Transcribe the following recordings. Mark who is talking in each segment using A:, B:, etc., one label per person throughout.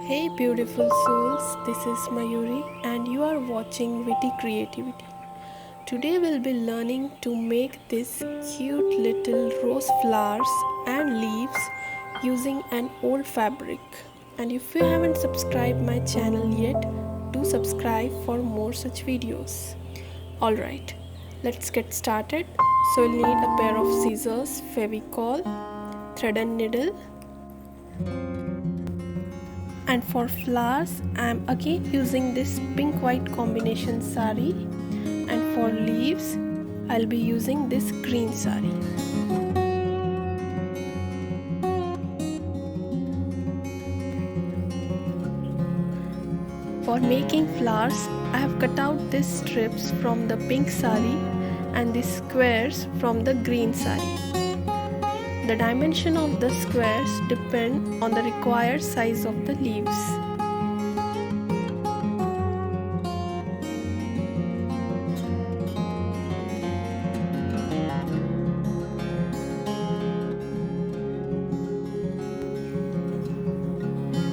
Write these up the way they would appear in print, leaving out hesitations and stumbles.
A: Hey beautiful souls, this is Mayuri and you are watching Witty Creativity. Today we'll be learning to make this cute little rose flowers and leaves using an old fabric. And if you haven't subscribed my channel yet, do subscribe for more such videos. Alright, let's get started. So we'll need a pair of scissors, fevicol, thread and needle. And for flowers, I am again using this pink white combination saree, and for leaves I'll be using this green saree. For making flowers, I have cut out these strips from the pink saree and these squares from the green saree. The dimension of the squares depend on the required size of the leaves.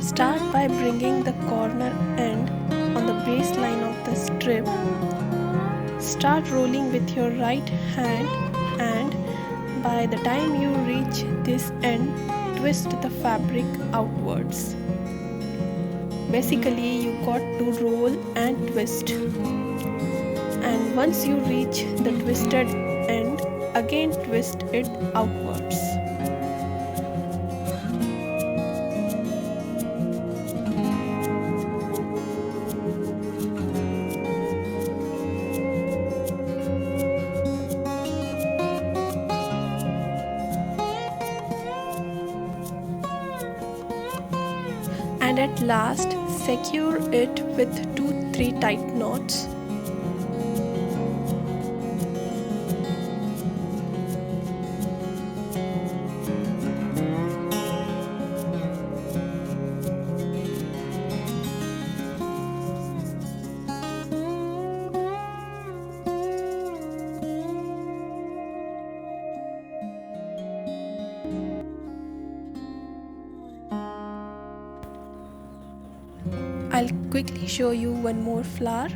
A: Start by bringing the corner end on the baseline of the strip. Start rolling with your right hand and by the time you reach this end, twist the fabric outwards. Basically, you got to roll and twist. And once you reach the twisted end, again twist it outwards. And at last, secure it with 2-3 tight knots. I'll quickly show you one more flower.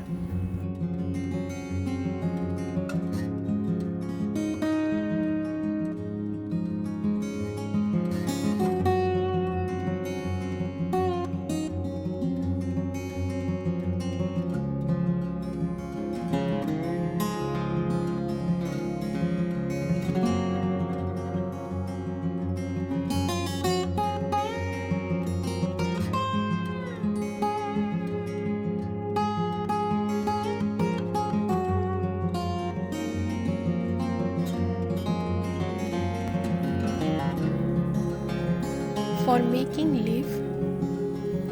A: For making leaf,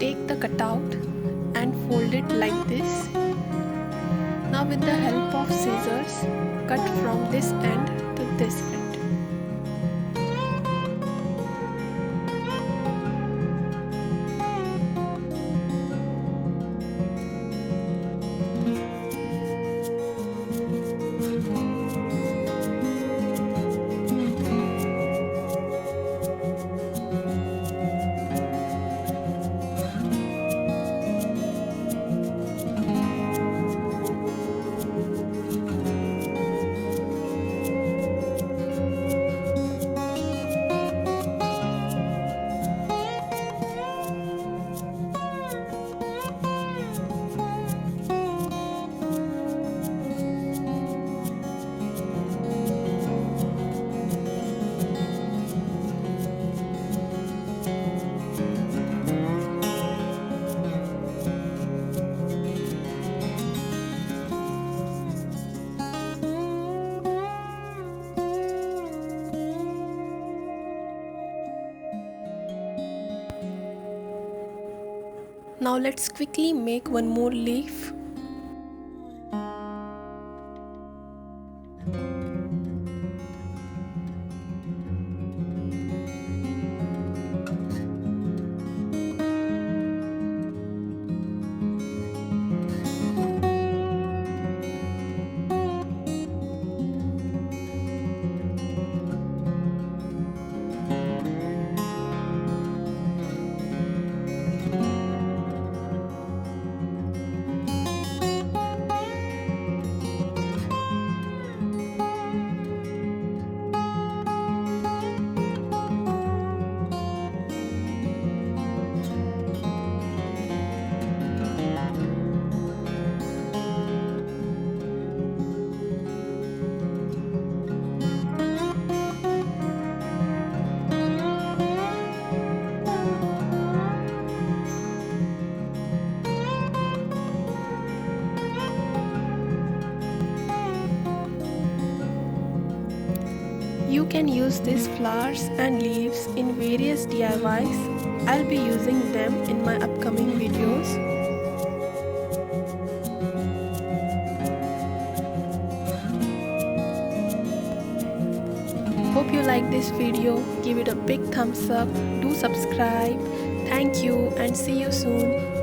A: take the cutout and fold it like this. Now with the help of scissors, cut from this end to this end. Now let's quickly make one more leaf. can use these flowers and leaves in various DIYs. I'll be using them in my upcoming videos. Hope you like this video. Give it a big thumbs up. Do subscribe. Thank you and see you soon.